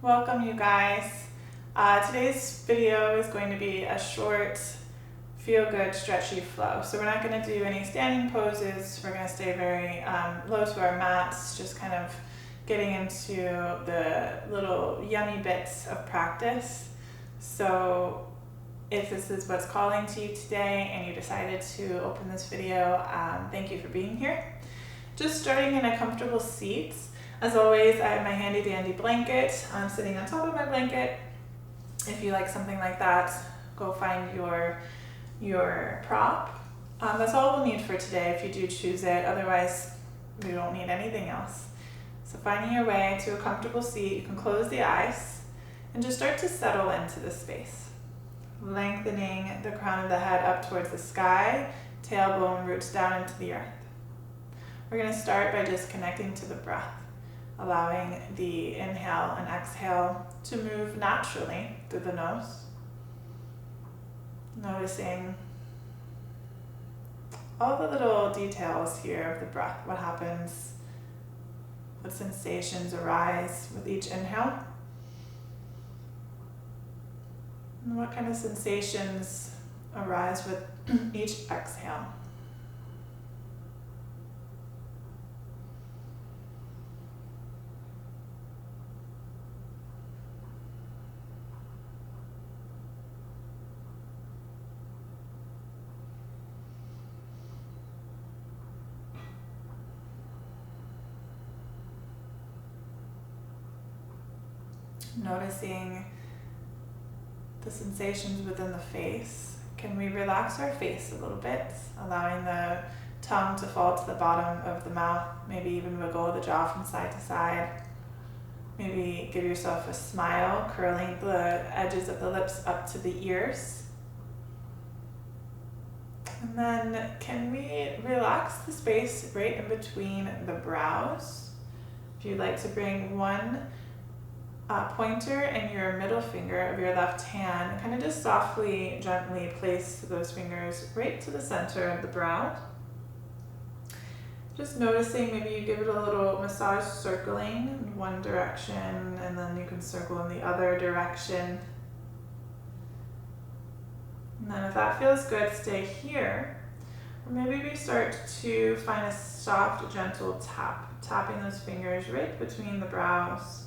Welcome, you guys. Today's video is going to be a short, feel-good, stretchy flow. So we're not going to do any standing poses. We're going to stay very low to our mats, just kind of getting into the little yummy bits of practice. So if this is what's calling to you today and you decided to open this video, thank you for being here. Just starting in a comfortable seat. As always, I have my handy dandy blanket. I'm sitting on top of my blanket. If you like something like that, go find your prop. That's all we'll need for today if you do choose it. Otherwise, we don't need anything else. So finding your way to a comfortable seat, you can close the eyes and just start to settle into the space. Lengthening the crown of the head up towards the sky, tailbone roots down into the earth. We're going to start by just connecting to the breath, allowing the inhale and exhale to move naturally through the nose. Noticing all the little details here of the breath. What happens, what sensations arise with each inhale, and what kind of sensations arise with each exhale. Noticing the sensations within the face. Can we relax our face a little bit, allowing the tongue to fall to the bottom of the mouth, maybe even wiggle the jaw from side to side. Maybe give yourself a smile, curling the edges of the lips up to the ears. And then can we relax the space right in between the brows? If you'd like to bring one pointer and your middle finger of your left hand, kind of just softly, gently place those fingers right to the center of the brow. Just noticing, maybe you give it a little massage, circling in one direction, and then you can circle in the other direction. And then if that feels good, stay here. Or maybe we start to find a soft, gentle tap, tapping those fingers right between the brows.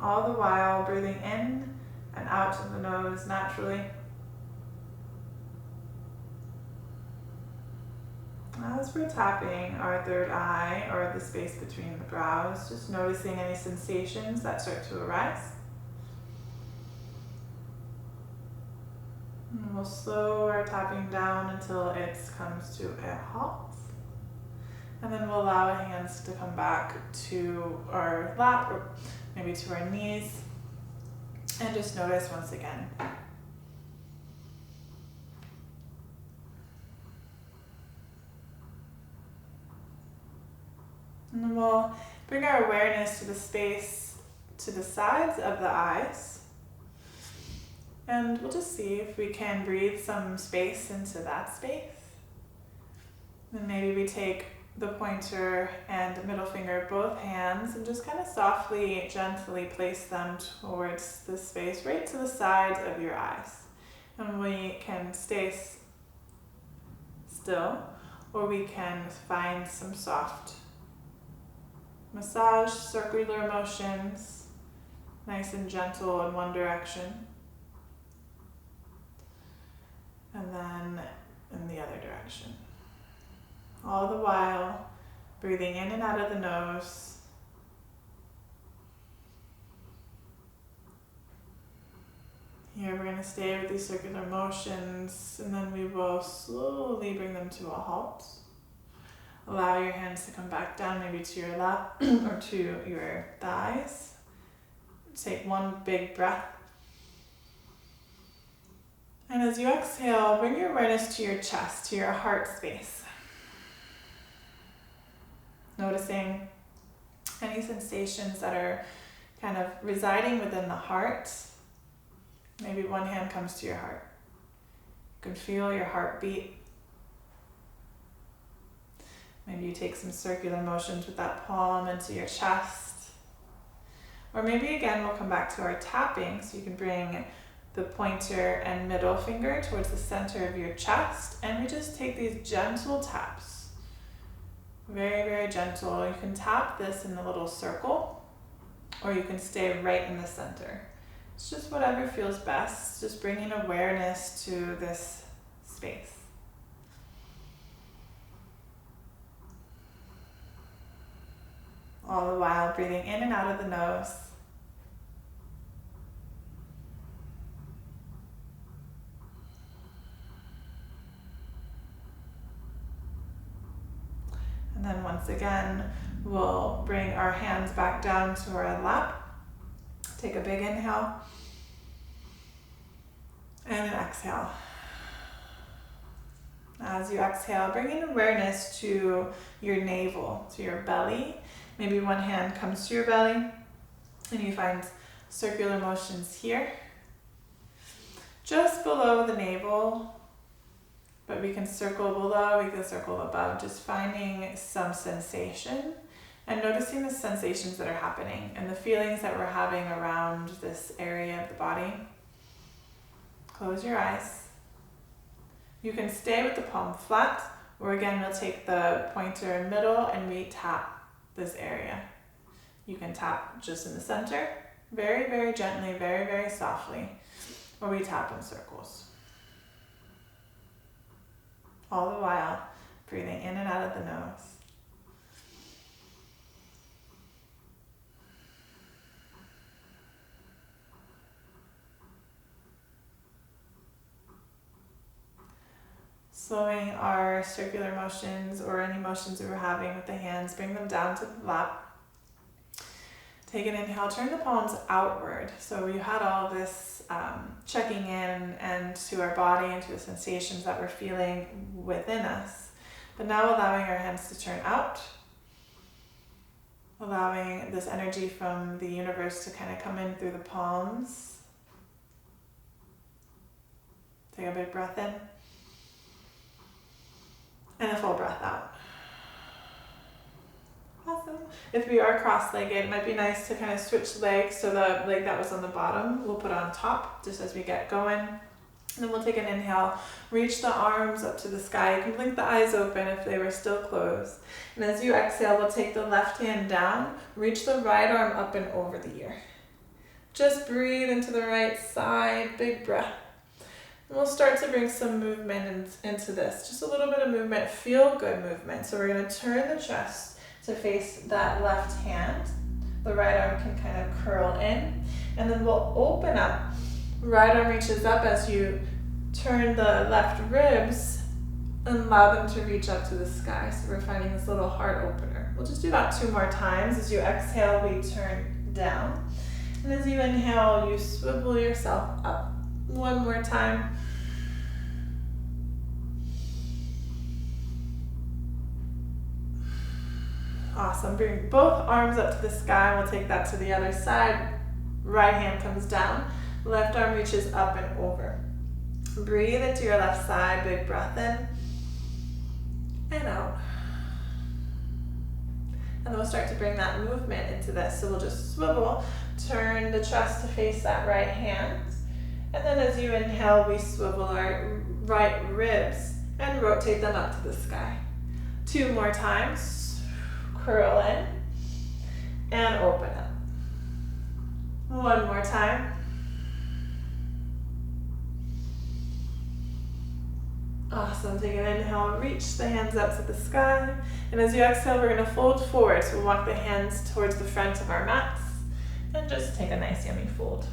All the while breathing in and out of the nose naturally. As we're tapping our third eye or the space between the brows, just noticing any sensations that start to arise. And we'll slow our tapping down until it comes to a halt. And then we'll allow our hands to come back to our lap or maybe to our knees. And just notice once again. And then we'll bring our awareness to the space to the sides of the eyes. And we'll just see if we can breathe some space into that space. Then maybe we take the pointer and middle finger, both hands, and just kind of softly, gently place them towards the space right to the sides of your eyes. And we can stay still, or we can find some soft massage, circular motions, nice and gentle in one direction, and then in the other direction. All the while breathing in and out of the nose. Here we're going to stay with these circular motions, and then we will slowly bring them to a halt. Allow your hands to come back down, maybe to your lap or to your thighs. Take one big breath. And as you exhale, bring your awareness to your chest, to your heart space. Noticing any sensations that are kind of residing within the heart. Maybe one hand comes to your heart. You can feel your heartbeat. Maybe you take some circular motions with that palm into your chest. Or maybe again, we'll come back to our tapping, so you can bring the pointer and middle finger towards the center of your chest, and we just take these gentle taps. Very, very gentle. You can tap this in the little circle, or you can stay right in the center. It's just whatever feels best, just bringing awareness to this space. All the while breathing in and out of the nose. And then once again, we'll bring our hands back down to our lap. Take a big inhale and an exhale. As you exhale, bringing awareness to your navel, to your belly. Maybe one hand comes to your belly and you find circular motions here, just below the navel, but we can circle below, we can circle above, just finding some sensation and noticing the sensations that are happening and the feelings that we're having around this area of the body. Close your eyes. You can stay with the palm flat, or again, we'll take the pointer in middle and we tap this area. You can tap just in the center, very, very gently, very, very softly, or we tap in circles. All the while, breathing in and out of the nose. Slowing our circular motions or any motions we were having with the hands, bring them down to the lap. Take an inhale, turn the palms outward. So we had all this checking in and to our body and to the sensations that we're feeling within us. But now allowing our hands to turn out, allowing this energy from the universe to kind of come in through the palms. Take a big breath in. And a full breath out. Awesome. If we are cross-legged, it might be nice to kind of switch legs, so the leg that was on the bottom, we'll put on top just as we get going. And then we'll take an inhale, reach the arms up to the sky. You can blink the eyes open if they were still closed. And as you exhale, we'll take the left hand down, reach the right arm up and over the ear. Just breathe into the right side, big breath. And we'll start to bring some movement into this. Just a little bit of movement, feel good movement. So we're going to turn the chest to face that left hand. The right arm can kind of curl in. And then we'll open up. Right arm reaches up as you turn the left ribs and allow them to reach up to the sky. So we're finding this little heart opener. We'll just do that 2 more times. As you exhale, we turn down. And as you inhale, you swivel yourself up. 1 more time. Awesome. Bring both arms up to the sky. We'll take that to the other side. Right hand comes down. Left arm reaches up and over. Breathe into your left side. Big breath in and out. And then we'll start to bring that movement into this. So we'll just swivel, turn the chest to face that right hand. And then as you inhale, we swivel our right ribs and rotate them up to the sky. 2 more times. Curl in and open up. 1 more time. Awesome. Take an inhale, reach the hands up to the sky. And as you exhale, we're going to fold forward. So we'll walk the hands towards the front of our mats and just take a nice yummy fold.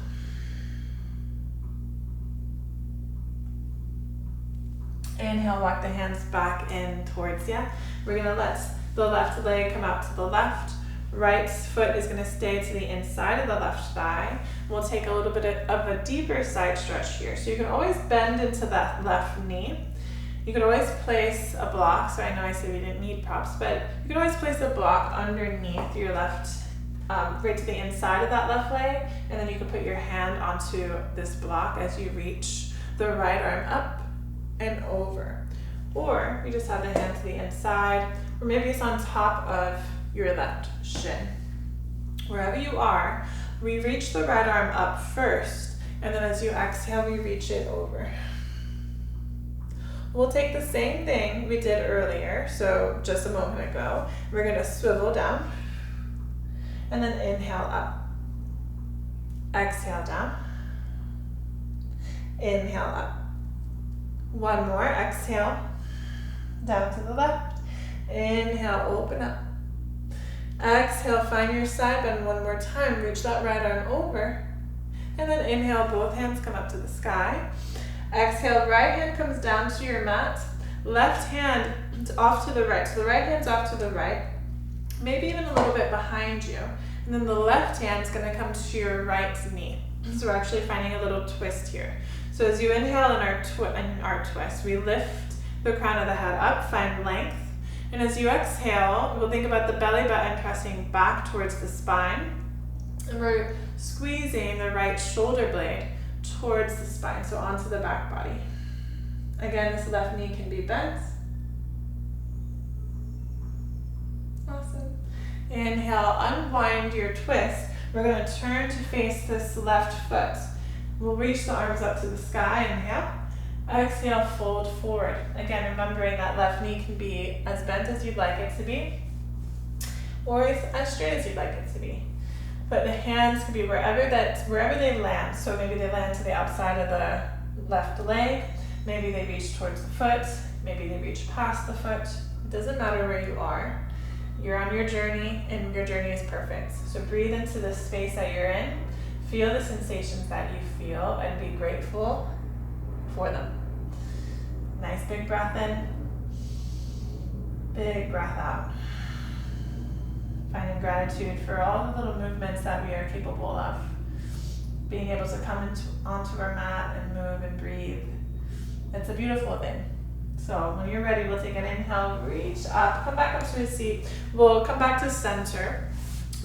Inhale, walk the hands back in towards you. We're going to let the left leg come out to the left. Right foot is going to stay to the inside of the left thigh. We'll take a little bit of a deeper side stretch here. So you can always bend into that left knee. You can always place a block. So I know I said we didn't need props, but you can always place a block underneath your left, right to the inside of that left leg. And then you can put your hand onto this block as you reach the right arm up and over. Or you just have the hand to the inside, or maybe it's on top of your left shin. Wherever you are, we reach the right arm up first, and then as you exhale, we reach it over. We'll take the same thing we did earlier, so just a moment ago. We're gonna swivel down, and then inhale up. Exhale down. Inhale up. One more, exhale, down to the left. Inhale, open up. Exhale, find your side bend one more time. Reach that right arm over. And then inhale, both hands come up to the sky. Exhale, right hand comes down to your mat. Left hand off to the right. So the right hand's off to the right. Maybe even a little bit behind you. And then the left hand's gonna come to your right knee. So we're actually finding a little twist here. So as you inhale in our twist, we lift the crown of the head up, find length. And as you exhale, we'll think about the belly button pressing back towards the spine. And we're squeezing the right shoulder blade towards the spine, so onto the back body. Again, this left knee can be bent. Awesome. Inhale, unwind your twist. We're going to turn to face this left foot. We'll reach the arms up to the sky, inhale. Exhale, fold forward. Again, remembering that left knee can be as bent as you'd like it to be, or as straight as you'd like it to be. But the hands can be wherever they land. So maybe they land to the outside of the left leg. Maybe they reach towards the foot. Maybe they reach past the foot. It doesn't matter where you are. You're on your journey, and your journey is perfect. So breathe into the space that you're in. Feel the sensations that you feel and be grateful for them. Nice big breath in. Big breath out. Finding gratitude for all the little movements that we are capable of. Being able to come onto our mat and move and breathe. It's a beautiful thing. So when you're ready, we'll take an inhale, reach up, come back up to a seat. We'll come back to center.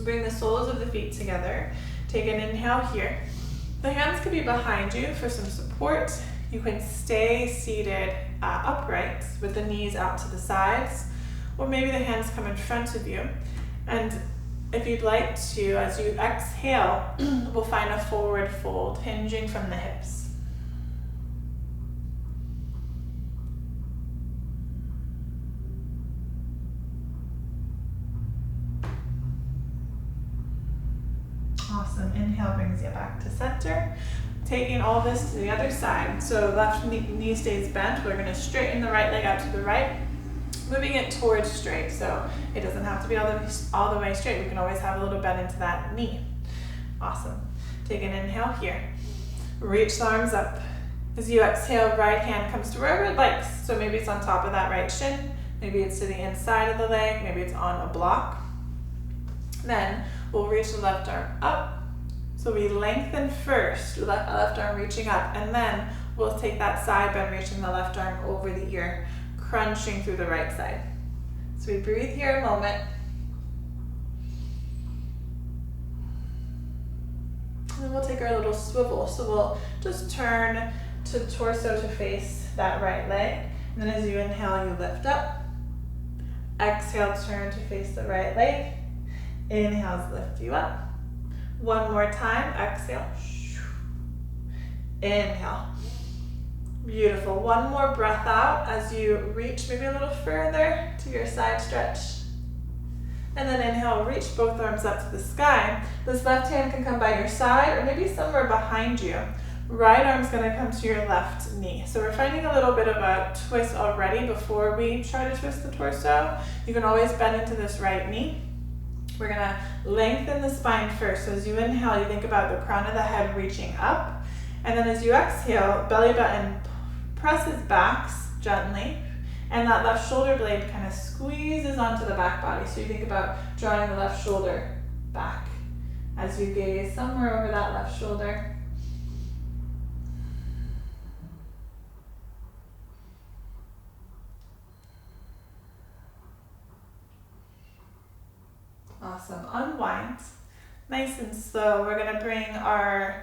Bring the soles of the feet together. Take an inhale here. The hands can be behind you for some support. You can stay seated upright with the knees out to the sides, or maybe the hands come in front of you. And if you'd like to, as you exhale, we'll find a forward fold, hinging from the hips. Awesome. Inhale brings you back to center. Taking all this to the other side. So left knee stays bent. We're going to straighten the right leg out to the right, moving it towards straight. So it doesn't have to be all the way straight. We can always have a little bend into that knee. Awesome. Take an inhale here. Reach the arms up. As you exhale, right hand comes to wherever it likes. So maybe it's on top of that right shin. Maybe it's to the inside of the leg. Maybe it's on a block. Then we'll reach the left arm up. So we lengthen first, left arm reaching up, and then we'll take that side bend, reaching the left arm over the ear, crunching through the right side. So we breathe here a moment. And then we'll take our little swivel. So we'll just turn to torso to face that right leg. And then as you inhale, you lift up. Exhale, turn to face the right leg. Inhales lift you up. One more time, exhale. Inhale. Beautiful. One more breath out as you reach maybe a little further to your side stretch. And then inhale, reach both arms up to the sky. This left hand can come by your side or maybe somewhere behind you. Right arm's gonna come to your left knee. So we're finding a little bit of a twist already before we try to twist the torso. You can always bend into this right knee. We're gonna lengthen the spine first. So as you inhale, you think about the crown of the head reaching up. And then as you exhale, belly button presses back gently. And that left shoulder blade kind of squeezes onto the back body. So you think about drawing the left shoulder back as you gaze somewhere over that left shoulder. Awesome. Unwind. Nice and slow. We're going to bring our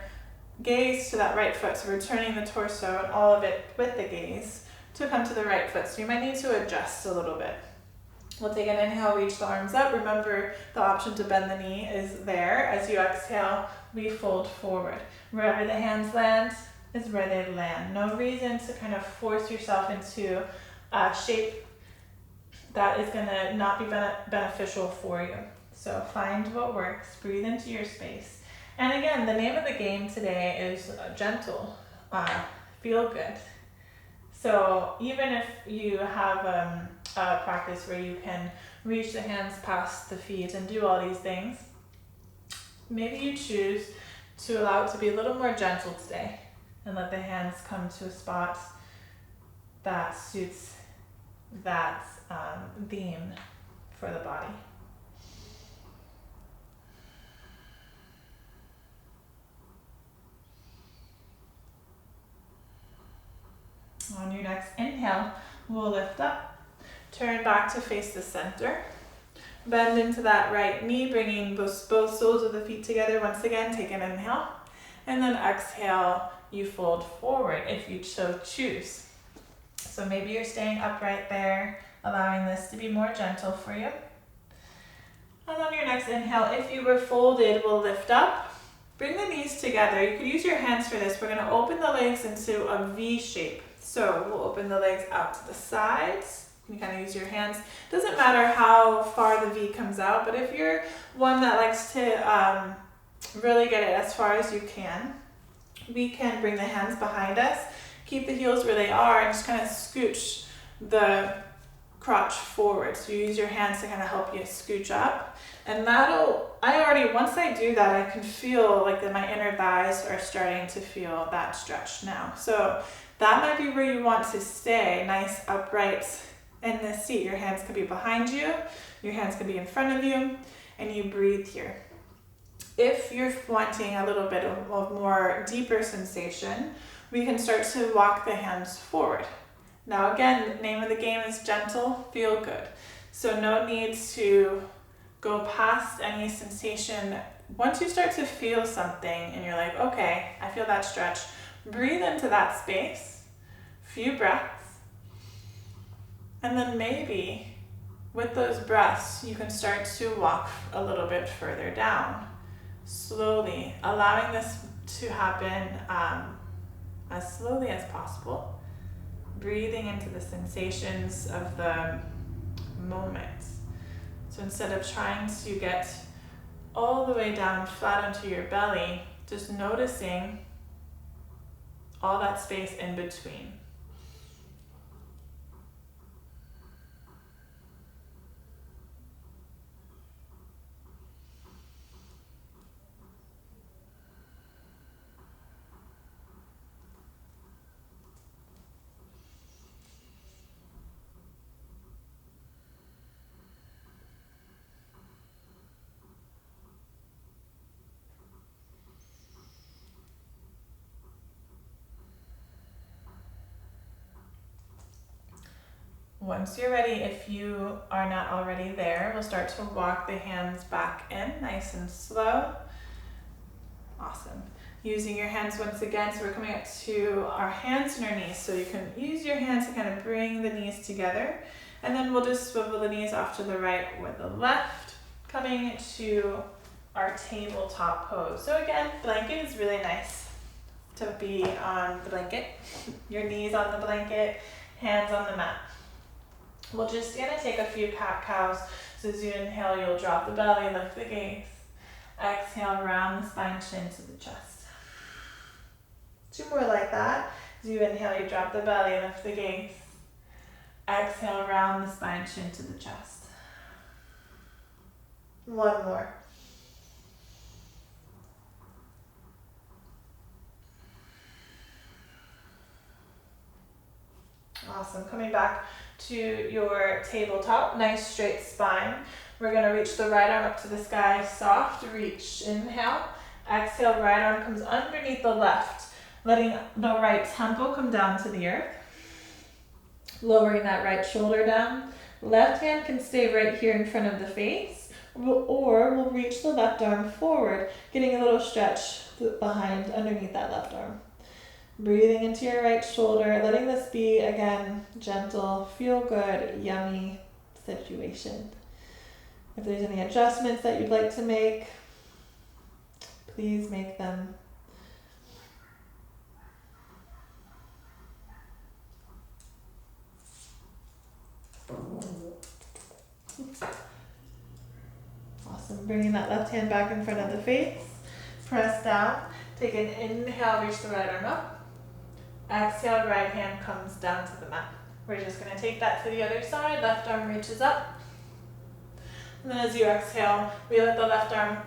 gaze to that right foot. So we're turning the torso and all of it with the gaze to come to the right foot. So you might need to adjust a little bit. We'll take an inhale, reach the arms up. Remember, the option to bend the knee is there. As you exhale, we fold forward. Wherever the hands land is where they land. No reason to kind of force yourself into a shape that is going to not be beneficial for you. So find what works, breathe into your space. And again, the name of the game today is gentle, feel good. So even if you have a practice where you can reach the hands past the feet and do all these things, maybe you choose to allow it to be a little more gentle today and let the hands come to a spot that suits that theme for the body. On your next inhale, we'll lift up, turn back to face the center. Bend into that right knee, bringing both soles of the feet together. Once again, take an inhale. And then exhale, you fold forward if you so choose. So maybe you're staying upright there, allowing this to be more gentle for you. And on your next inhale, if you were folded, we'll lift up. Bring the knees together. You could use your hands for this. We're going to open the legs into a V shape. So we'll open the legs out to the sides. You can kind of use your hands. Doesn't matter how far the V comes out, but if you're one that likes to really get it as far as you can, we can bring the hands behind us, keep the heels where they are, and just kind of scooch the crotch forward. So you use your hands to kind of help you scooch up. And once I do that, I can feel like that my inner thighs are starting to feel that stretch now. So that might be where you want to stay, nice upright in the seat. Your hands could be behind you, your hands could be in front of you, and you breathe here. If you're wanting a little bit of more deeper sensation, we can start to walk the hands forward. Now again, the name of the game is gentle, feel good. So no need to go past any sensation. Once you start to feel something and you're like, okay, I feel that stretch, breathe into that space, few breaths, and then maybe with those breaths, you can start to walk a little bit further down, slowly, allowing this to happen as slowly as possible, breathing into the sensations of the moment. So instead of trying to get all the way down flat onto your belly, just noticing all that space in between. Once you're ready, if you are not already there, we'll start to walk the hands back in, nice and slow. Awesome. Using your hands once again, so we're coming up to our hands and our knees. So you can use your hands to kind of bring the knees together. And then we'll just swivel the knees off to the right or the left, coming to our tabletop pose. So again, blanket is really nice to be on the blanket. Your knees on the blanket, hands on the mat. We're just gonna take a few cat-cows. So as you inhale, you'll drop the belly, lift the gaze. Exhale, round the spine, chin to the chest. 2 more like that. As you inhale, you drop the belly, lift the gaze. Exhale, round the spine, chin to the chest. 1 more. Awesome. Coming back to your tabletop, nice straight spine. We're going to reach the right arm up to the sky, soft reach. Inhale, exhale, right arm comes underneath the left, letting the right temple come down to the earth. Lowering that right shoulder down. Left hand can stay right here in front of the face, or we'll reach the left arm forward, getting a little stretch behind underneath that left arm. Breathing into your right shoulder, letting this be, again, gentle, feel good, yummy situation. If there's any adjustments that you'd like to make, please make them. Awesome. Bringing that left hand back in front of the face. Press down. Take an inhale, reach the right arm up. Exhale, right hand comes down to the mat. We're just going to take that to the other side. Left arm reaches up. And then as you exhale, we let the left arm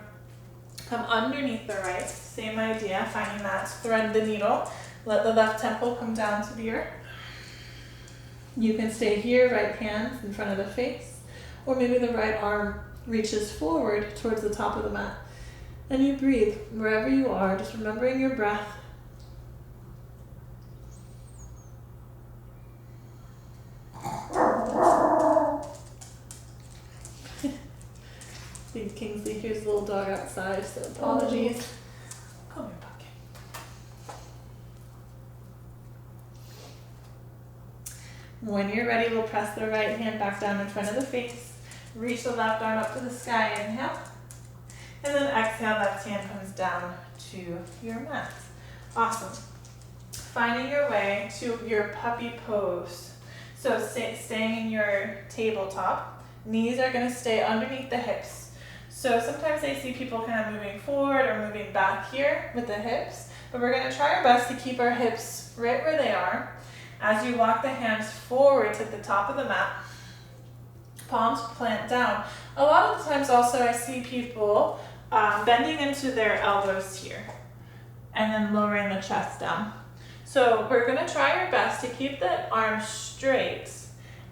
come underneath the right. Same idea, finding that thread the needle. Let the left temple come down to the earth. You can stay here, right hands in front of the face. Or maybe the right arm reaches forward towards the top of the mat. And you breathe wherever you are, just remembering your breath. See, Kingsley hears the little dog outside, so apologies. Come here, pumpkin. When you're ready, we'll press the right hand back down in front of the face. Reach the left arm up to the sky, inhale. And then exhale, left hand comes down to your mat. Awesome. Finding your way to your puppy pose. So staying in your tabletop, knees are going to stay underneath the hips. So sometimes I see people kind of moving forward or moving back here with the hips, but we're going to try our best to keep our hips right where they are. As you walk the hands forward to the top of the mat, palms plant down. A lot of the times also I see people bending into their elbows here and then lowering the chest down. So we're going to try our best to keep the arms straight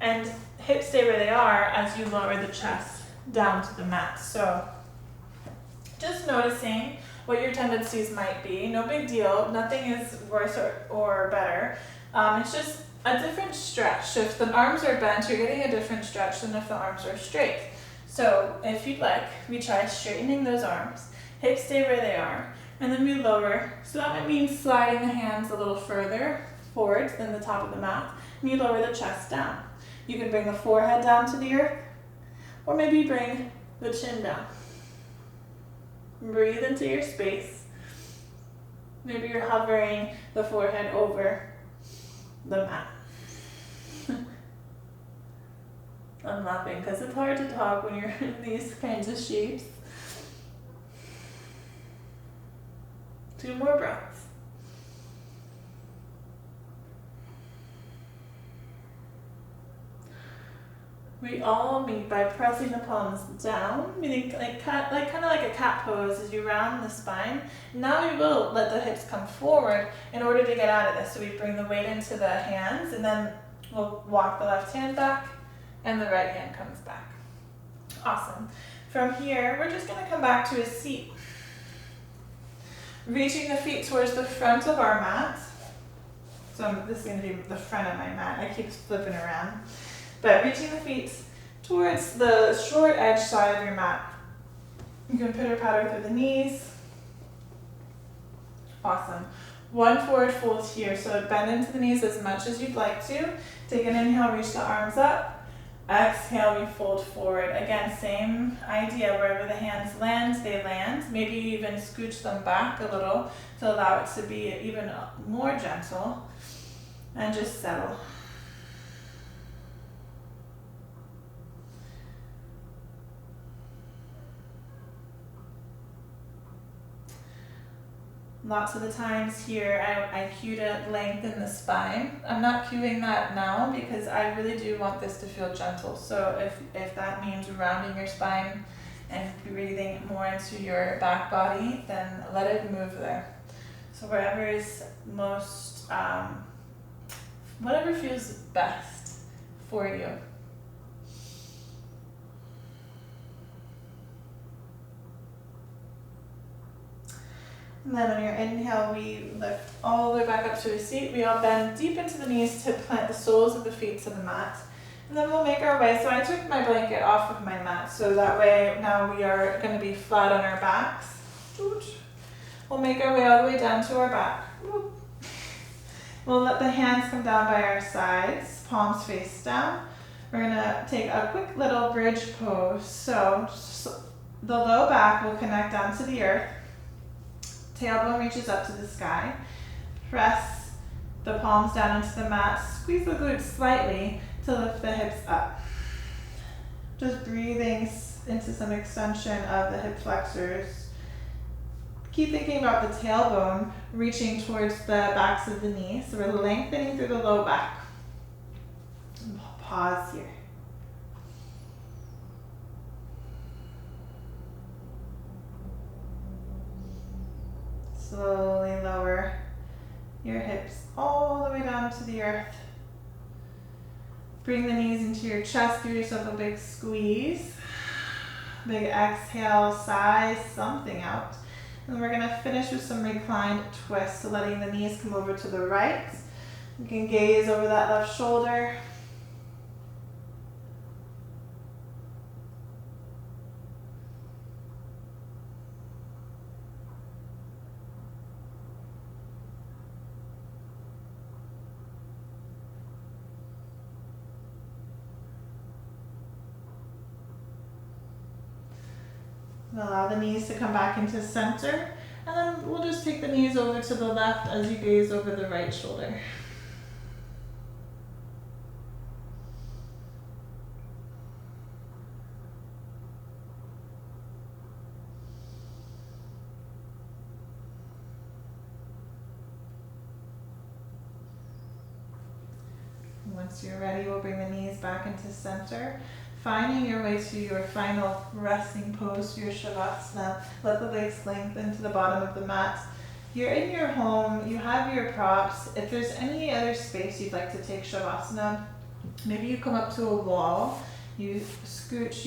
and hips stay where they are as you lower the chest down to the mat. So just noticing what your tendencies might be. No big deal. Nothing is worse or better. It's just a different stretch. So if the arms are bent, you're getting a different stretch than if the arms are straight. So if you'd like, we try straightening those arms. Hips stay where they are. And then we lower. So that might mean sliding the hands a little further forward than the top of the mat. And you lower the chest down. You can bring the forehead down to the earth. Or maybe bring the chin down. Breathe into your space. Maybe you're hovering the forehead over the mat. I'm laughing because it's hard to talk when you're in these kinds of shapes. 2 more breaths. We all meet by pressing the palms down, meaning kind of like a cat pose as you round the spine. Now you will let the hips come forward in order to get out of this. So we bring the weight into the hands, and then we'll walk the left hand back, and the right hand comes back. Awesome. From here, we're just going to come back to a seat. Reaching the feet towards the front of our mat. So this is going to be the front of my mat. I keep flipping around. But reaching the feet towards the short edge side of your mat. You can pitter patter through the knees. Awesome. 1 forward fold here. So bend into the knees as much as you'd like to. Take an inhale, reach the arms up. Exhale, we fold forward. Again, same idea. Wherever the hands land, they land. Maybe you even scooch them back a little to allow it to be even more gentle. And just settle. Lots of the times here, I cue to lengthen the spine. I'm not cueing that now because I really do want this to feel gentle. So if that means rounding your spine and breathing more into your back body, then let it move there. So wherever is most, whatever feels best for you. And then on your inhale, we lift all the way back up to a seat. We all bend deep into the knees to plant the soles of the feet to the mat. And then we'll make our way. So I took my blanket off of my mat. So that way now we are going to be flat on our backs. We'll make our way all the way down to our back. We'll let the hands come down by our sides, palms face down. We're gonna take a quick little bridge pose. So the low back will connect down to the earth. Tailbone reaches up to the sky. Press the palms down into the mat. Squeeze the glutes slightly to lift the hips up. Just breathing into some extension of the hip flexors. Keep thinking about the tailbone reaching towards the backs of the knees. So we're lengthening through the low back. Pause here. Slowly lower your hips all the way down to the earth. Bring the knees into your chest. Give yourself a big squeeze. Big exhale, sigh something out. And we're gonna finish with some reclined twists. So letting the knees come over to the right. You can gaze over that left shoulder. Allow the knees to come back into center, and then we'll just take the knees over to the left as you gaze over the right shoulder. Once you're ready, we'll bring the knees back into center. Finding your way to your final resting pose, your Shavasana. Let the legs lengthen to the bottom of the mat. You're in your home, you have your props. If there's any other space you'd like to take Shavasana, maybe you come up to a wall, you scooch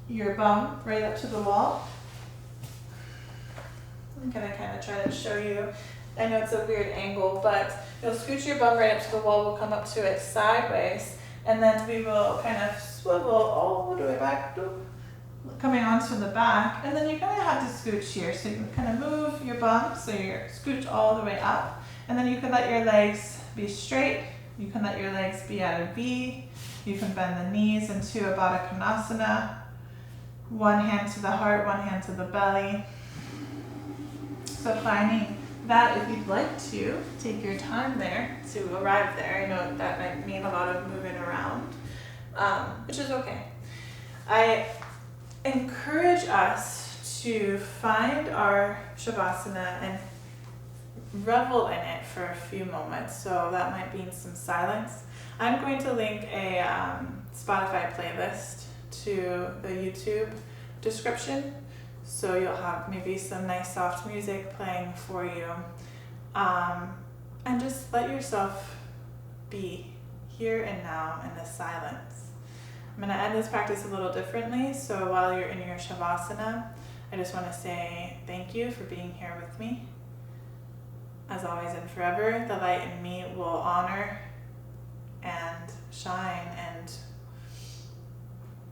your bum right up to the wall. I'm gonna kind of try to show you. I know it's a weird angle, but you'll scooch your bum right up to the wall, we'll come up to it sideways, and then we will kind of swivel all the way back, coming onto the back, and then you're gonna have to scooch here. So you kind of move your bum, so you're scooch all the way up, and then you can let your legs be straight, you can let your legs be at a V, you can bend the knees into a Baddha Konasana, one hand to the heart, one hand to the belly. So finding that, if you'd like to, take your time there to arrive there. I know that might mean a lot of moving around, which is okay. I encourage us to find our Shavasana and revel in it for a few moments. So that might mean some silence. I'm going to link a Spotify playlist to the YouTube description. So you'll have maybe some nice soft music playing for you. And just let yourself be here and now in this silence. I'm going to end this practice a little differently. So while you're in your Shavasana, I just want to say thank you for being here with me. As always and forever, the light in me will honor and shine and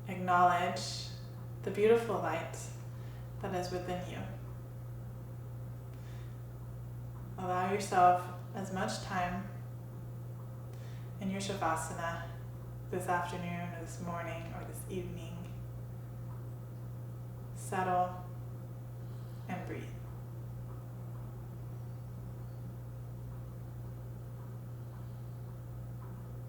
acknowledge the beautiful light that is within you. Allow yourself as much time in your Shavasana this afternoon, or this morning, or this evening. Settle and breathe.